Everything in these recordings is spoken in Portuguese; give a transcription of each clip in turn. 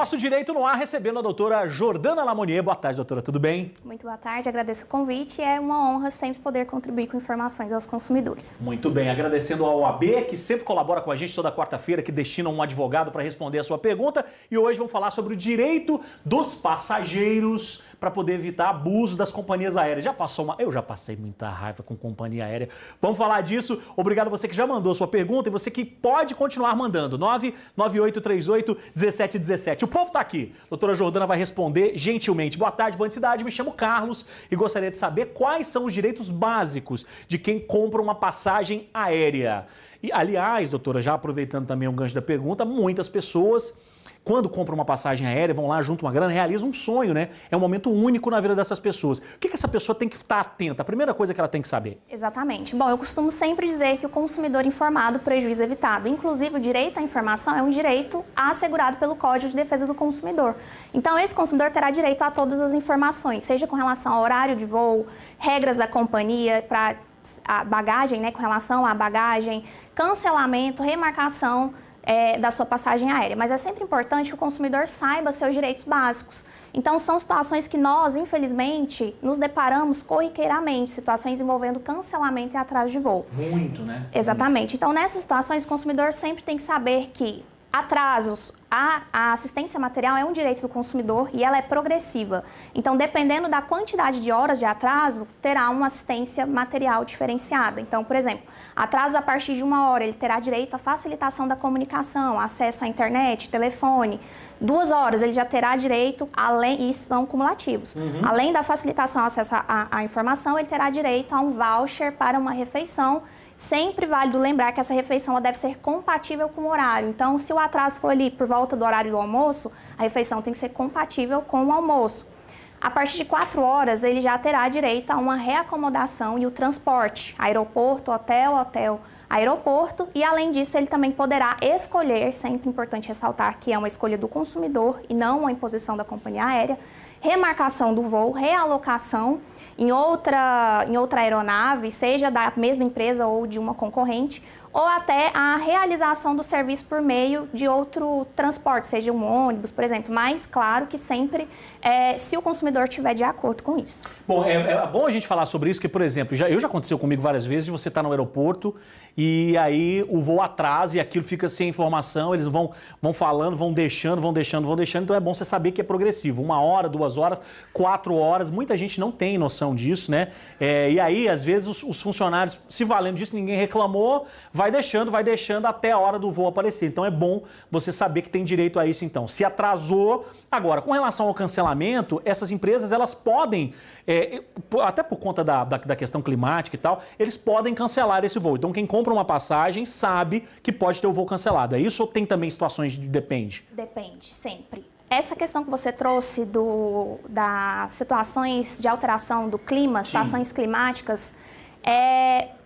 Nosso Direito no Ar, recebendo a doutora Jordana Lamonier. Boa tarde, doutora, tudo bem? Muito boa tarde, agradeço o convite. É uma honra sempre poder contribuir com informações aos consumidores. Muito bem, agradecendo ao OAB, que sempre colabora com a gente toda quarta-feira, que destina um advogado para responder a sua pergunta. E hoje vamos falar sobre o direito dos passageiros para poder evitar abusos das companhias aéreas. Eu já passei muita raiva com companhia aérea. Vamos falar disso. Obrigado a você que já mandou sua pergunta e você que pode continuar mandando. 99838-1717. O povo está aqui. Doutora Jordana vai responder gentilmente. Boa tarde, boa cidade. Me chamo Carlos e gostaria de saber quais são os direitos básicos de quem compra uma passagem aérea. E, aliás, doutora, já aproveitando também o gancho da pergunta, muitas pessoas, quando compram uma passagem aérea, vão lá, juntam uma grana, realizam um sonho, né? É um momento único na vida dessas pessoas. O que essa pessoa tem que estar atenta? A primeira coisa que ela tem que saber. Exatamente. Bom, eu costumo sempre dizer que o consumidor informado, prejuízo evitado. Inclusive, o direito à informação é um direito assegurado pelo Código de Defesa do Consumidor. Então, esse consumidor terá direito a todas as informações, seja com relação ao horário de voo, regras da companhia para a bagagem, né, com relação à bagagem, cancelamento, remarcação da sua passagem aérea. Mas é sempre importante que o consumidor saiba seus direitos básicos. Então, são situações que nós, infelizmente, nos deparamos corriqueiramente, situações envolvendo cancelamento e atraso de voo. Muito, né? Exatamente. Então, nessas situações, o consumidor sempre tem que saber que atrasos, a assistência material é um direito do consumidor e ela é progressiva. Então, dependendo da quantidade de horas de atraso, terá uma assistência material diferenciada. Então, por exemplo, atraso a partir de 1 hora, ele terá direito à facilitação da comunicação, acesso à internet, telefone. 2 horas, ele já terá direito, e são cumulativos. Além da facilitação ao acesso à informação, ele terá direito a um voucher para uma refeição. Sempre válido lembrar que essa refeição ela deve ser compatível com o horário. Então, se o atraso for ali por volta do horário do almoço, a refeição tem que ser compatível com o almoço. A partir de 4 horas, ele já terá direito a uma reacomodação e o transporte, aeroporto, hotel, aeroporto. E, além disso, ele também poderá escolher, sempre importante ressaltar que é uma escolha do consumidor e não uma imposição da companhia aérea, remarcação do voo, realocação em outra aeronave, seja da mesma empresa ou de uma concorrente, ou até a realização do serviço por meio de outro transporte, seja um ônibus, por exemplo. Mas, claro que sempre, se o consumidor estiver de acordo com isso. Bom, é bom a gente falar sobre isso, que, por exemplo, já aconteceu comigo várias vezes, de você estar no aeroporto e aí o voo atrasa e aquilo fica sem informação, eles vão falando, vão deixando, então é bom você saber que é progressivo. 1 hora, 2 horas, 4 horas, muita gente não tem noção disso, né? E aí, às vezes, os funcionários, se valendo disso, ninguém reclamou, vai deixando até a hora do voo aparecer. Então é bom você saber que tem direito a isso, então. Se atrasou. Agora, com relação ao cancelamento, essas empresas, elas podem, até por conta da questão climática e tal, eles podem cancelar esse voo. Então, quem compra uma passagem sabe que pode ter o voo cancelado. É isso ou tem também situações de depende? Depende, sempre. Essa questão que você trouxe das situações de alteração do clima, situações climáticas,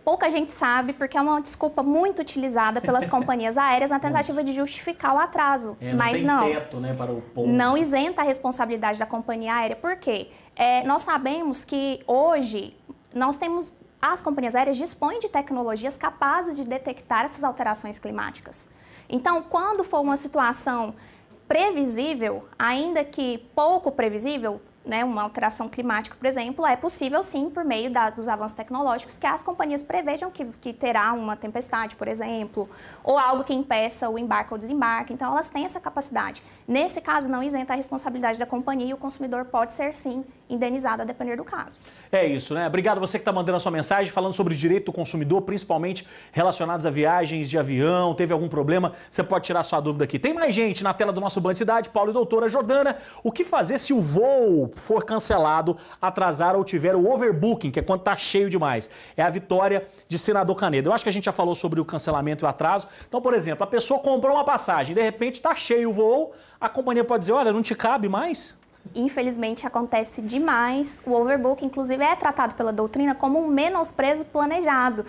pouca gente sabe, porque é uma desculpa muito utilizada pelas companhias aéreas na tentativa de justificar o atraso. Mas não tem teto, né, para o povo. Não isenta a responsabilidade da companhia aérea. Por quê? Nós sabemos que hoje as companhias aéreas dispõem de tecnologias capazes de detectar essas alterações climáticas. Então, quando for uma situação previsível, ainda que pouco previsível, né, uma alteração climática, por exemplo, é possível sim, por meio dos avanços tecnológicos, que as companhias prevejam que terá uma tempestade, por exemplo, ou algo que impeça o embarque ou desembarque. Então, elas têm essa capacidade. Nesse caso, não isenta a responsabilidade da companhia e o consumidor pode ser sim indenizado a depender do caso. É isso, né? Obrigado você que está mandando a sua mensagem, falando sobre direito do consumidor, principalmente relacionados a viagens de avião. Teve algum problema? Você pode tirar sua dúvida aqui. Tem mais gente na tela do nosso Band Cidade, Paulo e doutora Jordana. O que fazer se o voo for cancelado, atrasar ou tiver o overbooking, que é quando está cheio demais? É a Vitória de Senador Canedo. Eu acho que a gente já falou sobre o cancelamento e o atraso. Então, por exemplo, a pessoa comprou uma passagem, de repente está cheio o voo, a companhia pode dizer, olha, não te cabe mais? Infelizmente, acontece demais. O overbooking, inclusive, é tratado pela doutrina como um menosprezo planejado.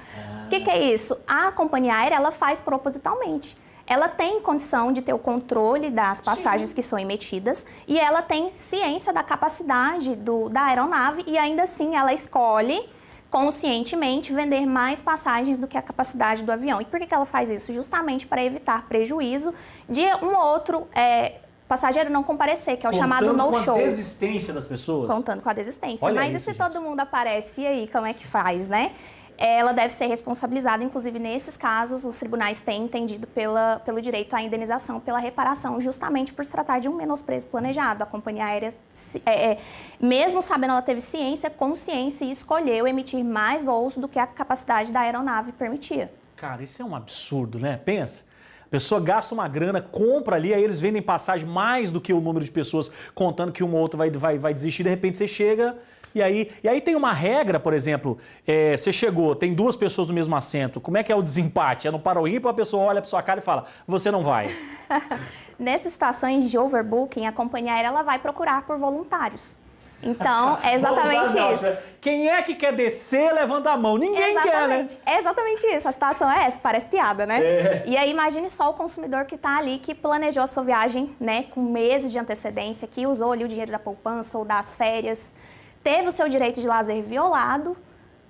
O que é isso? A companhia aérea, ela faz propositalmente. Ela tem condição de ter o controle das passagens que são emitidas e ela tem ciência da capacidade da aeronave e, ainda assim, ela escolhe conscientemente vender mais passagens do que a capacidade do avião. E por que ela faz isso? Justamente para evitar prejuízo de um outro passageiro não comparecer, que é o Contando chamado no-show. com a desistência das pessoas? Contando com a desistência. Olha Mas isso, e se gente. todo mundo aparece, e aí, como é que faz, né? Ela deve ser responsabilizada, inclusive nesses casos, os tribunais têm entendido pelo direito à indenização, pela reparação, justamente por se tratar de um menosprezo planejado. A companhia aérea, mesmo sabendo, ela teve ciência, consciência e escolheu emitir mais voos do que a capacidade da aeronave permitia. Cara, isso é um absurdo, né? Pensa. A pessoa gasta uma grana, compra ali, aí eles vendem passagem mais do que o número de pessoas, contando que uma ou outra vai desistir, de repente você chega... E aí tem uma regra, por exemplo, você chegou, tem duas pessoas no mesmo assento, como é que é o desempate? É no para o ímpar, a pessoa olha para sua cara e fala, você não vai. Nessas situações de overbooking, a companhia aérea ela vai procurar por voluntários. Então, é exatamente isso. Quem é que quer descer, levanta a mão. Ninguém quer, né? É exatamente isso. A situação é essa, parece piada, né? E aí, imagine só o consumidor que está ali, que planejou a sua viagem, né, com meses de antecedência, que usou ali o dinheiro da poupança ou das férias, teve o seu direito de lazer violado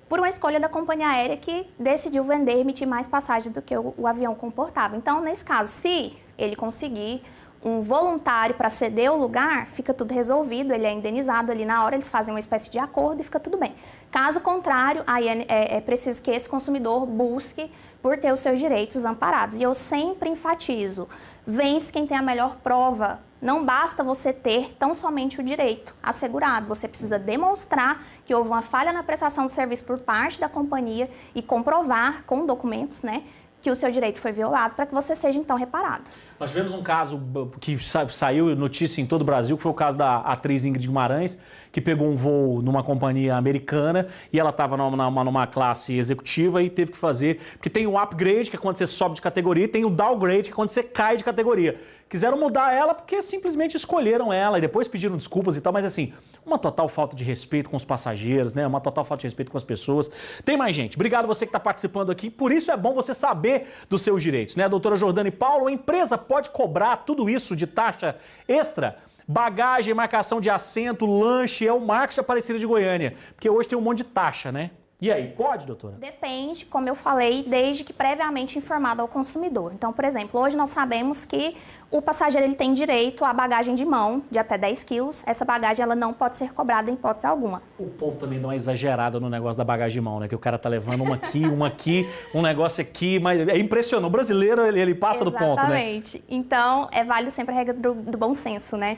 por uma escolha da companhia aérea que decidiu vender e emitir mais passagens do que o avião comportava. Então, nesse caso, se ele conseguir um voluntário para ceder o lugar, fica tudo resolvido, ele é indenizado ali na hora, eles fazem uma espécie de acordo e fica tudo bem. Caso contrário, aí é preciso que esse consumidor busque por ter os seus direitos amparados. E eu sempre enfatizo, vence quem tem a melhor prova. Não basta você ter tão somente o direito assegurado, você precisa demonstrar que houve uma falha na prestação do serviço por parte da companhia e comprovar com documentos, né, que o seu direito foi violado para que você seja então reparado. Nós tivemos um caso que saiu notícia em todo o Brasil, que foi o caso da atriz Ingrid Guimarães, que pegou um voo numa companhia americana e ela estava numa classe executiva e teve que fazer, porque tem o upgrade, que é quando você sobe de categoria, e tem o downgrade, que é quando você cai de categoria. Quiseram mudar ela porque simplesmente escolheram ela e depois pediram desculpas e tal, mas assim, uma total falta de respeito com os passageiros, né? Uma total falta de respeito com as pessoas. Tem mais gente. Obrigado você que está participando aqui. Por isso é bom você saber dos seus direitos, né? Doutora Jordane Paulo, a empresa pode cobrar tudo isso de taxa extra? Bagagem, marcação de assento, lanche, é o Marcos de Aparecida de Goiânia. Porque hoje tem um monte de taxa, né? E aí, pode, doutora? Depende, como eu falei, desde que previamente informado ao consumidor. Então, por exemplo, hoje nós sabemos que o passageiro ele tem direito à bagagem de mão de até 10 quilos. Essa bagagem ela não pode ser cobrada em hipótese alguma. O povo também dá uma exagerada no negócio da bagagem de mão, né? Que o cara tá levando uma aqui, um negócio aqui, mas é impressionante. O brasileiro, ele passa do ponto, né? Exatamente. Então, é válido sempre a regra do bom senso, né?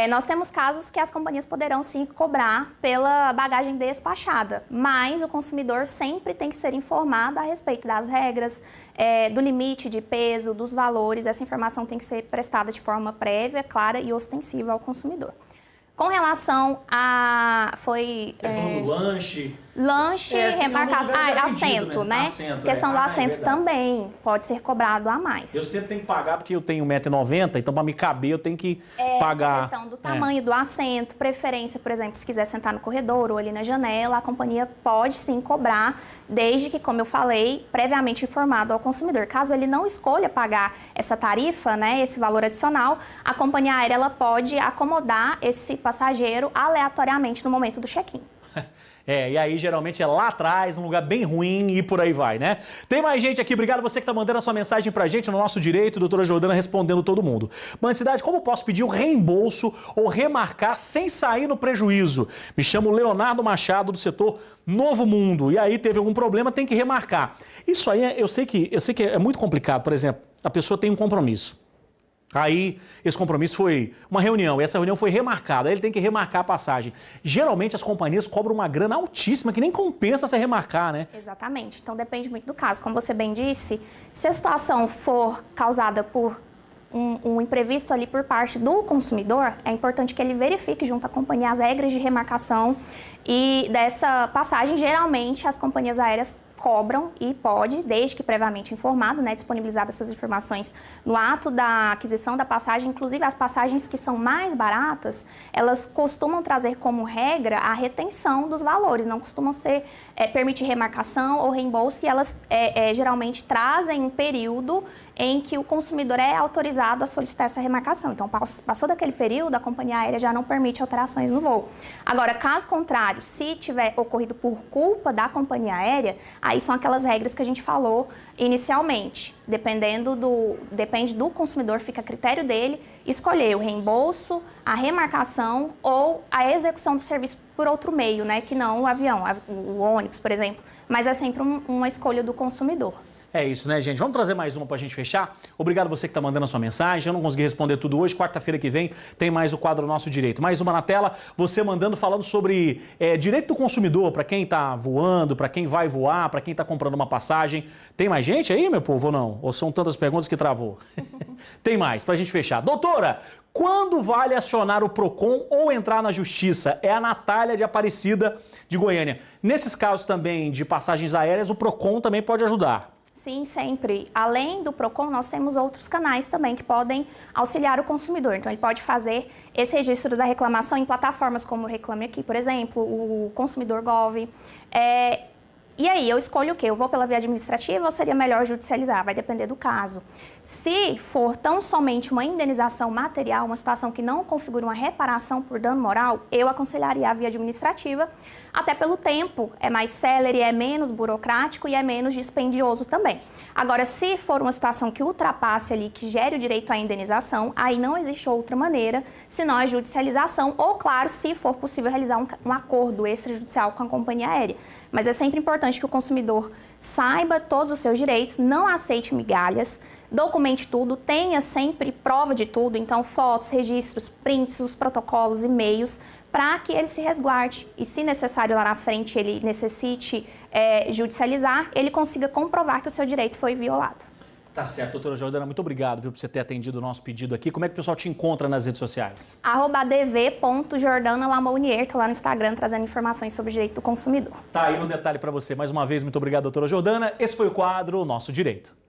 Nós temos casos que as companhias poderão sim cobrar pela bagagem despachada, mas o consumidor sempre tem que ser informado a respeito das regras, do limite de peso, dos valores. Essa informação tem que ser prestada de forma prévia, clara e ostensiva ao consumidor. Com relação a... falando do lanche... Lanche, remarcação, assento, né? Questão do assento também pode ser cobrado a mais. Eu sempre tenho que pagar porque eu tenho 1,90 m, então para me caber eu tenho que pagar. Essa questão do tamanho do assento, preferência, por exemplo, se quiser sentar no corredor ou ali na janela, a companhia pode sim cobrar, desde que, como eu falei, previamente informado ao consumidor. Caso ele não escolha pagar essa tarifa, né, esse valor adicional, a companhia aérea ela pode acomodar esse passageiro aleatoriamente no momento do check-in. E aí geralmente é lá atrás, um lugar bem ruim e por aí vai, né? Tem mais gente aqui, obrigado você que tá mandando a sua mensagem pra gente no nosso direito, doutora Jordana respondendo todo mundo. Mancidade, como posso pedir o reembolso ou remarcar sem sair no prejuízo? Me chamo Leonardo Machado, do setor Novo Mundo, e aí teve algum problema, tem que remarcar. Isso aí, eu sei que é muito complicado, por exemplo, a pessoa tem um compromisso. Aí, esse compromisso foi uma reunião, e essa reunião foi remarcada, aí ele tem que remarcar a passagem. Geralmente, as companhias cobram uma grana altíssima, que nem compensa você remarcar, né? Exatamente. Então, depende muito do caso. Como você bem disse, se a situação for causada por um imprevisto ali por parte do consumidor, é importante que ele verifique junto à companhia as regras de remarcação e dessa passagem. Geralmente, as companhias aéreas cobram e pode, desde que previamente informado, né, disponibilizadas essas informações no ato da aquisição da passagem. Inclusive, as passagens que são mais baratas, elas costumam trazer como regra a retenção dos valores, não costumam ser permitir remarcação ou reembolso, e elas geralmente trazem um período em que o consumidor é autorizado a solicitar essa remarcação. Então, passou daquele período, a companhia aérea já não permite alterações no voo. Agora, caso contrário, se tiver ocorrido por culpa da companhia aérea, aí são aquelas regras que a gente falou inicialmente. Depende do consumidor, fica a critério dele escolher o reembolso, a remarcação ou a execução do serviço por outro meio, né? Que não o avião, o ônibus, por exemplo. Mas é sempre uma escolha do consumidor. É isso, né, gente? Vamos trazer mais uma pra gente fechar? Obrigado você que está mandando a sua mensagem. Eu não consegui responder tudo hoje. Quarta-feira que vem tem mais o quadro Nosso Direito. Mais uma na tela, você mandando, falando sobre direito do consumidor, para quem está voando, para quem vai voar, para quem está comprando uma passagem. Tem mais gente aí, meu povo, ou não? Ou são tantas perguntas que travou? Tem mais, pra gente fechar. Doutora, quando vale acionar o PROCON ou entrar na Justiça? É a Natália de Aparecida, de Goiânia. Nesses casos também de passagens aéreas, o PROCON também pode ajudar. Sim, sempre. Além do PROCON, nós temos outros canais também que podem auxiliar o consumidor. Então, ele pode fazer esse registro da reclamação em plataformas como o Reclame Aqui, por exemplo, o Consumidor Gov. E aí, eu escolho o quê? Eu vou pela via administrativa ou seria melhor judicializar? Vai depender do caso. Se for tão somente uma indenização material, uma situação que não configura uma reparação por dano moral, eu aconselharia a via administrativa, até pelo tempo, é mais célere, é menos burocrático e é menos dispendioso também. Agora, se for uma situação que ultrapasse ali, que gere o direito à indenização, aí não existe outra maneira, senão a judicialização, ou, claro, se for possível realizar um acordo extrajudicial com a companhia aérea. Mas é sempre importante que o consumidor saiba todos os seus direitos, não aceite migalhas, documente tudo, tenha sempre prova de tudo, então fotos, registros, prints, os protocolos, e-mails, para que ele se resguarde. E se necessário lá na frente ele necessite judicializar, ele consiga comprovar que o seu direito foi violado. Tá certo, doutora Jordana, muito obrigado, por você ter atendido o nosso pedido aqui. Como é que o pessoal te encontra nas redes sociais? @adv.jordanalamonier, tô lá no Instagram trazendo informações sobre o direito do consumidor. Tá aí no detalhe para você. Mais uma vez, muito obrigado, doutora Jordana. Esse foi o quadro Nosso Direito.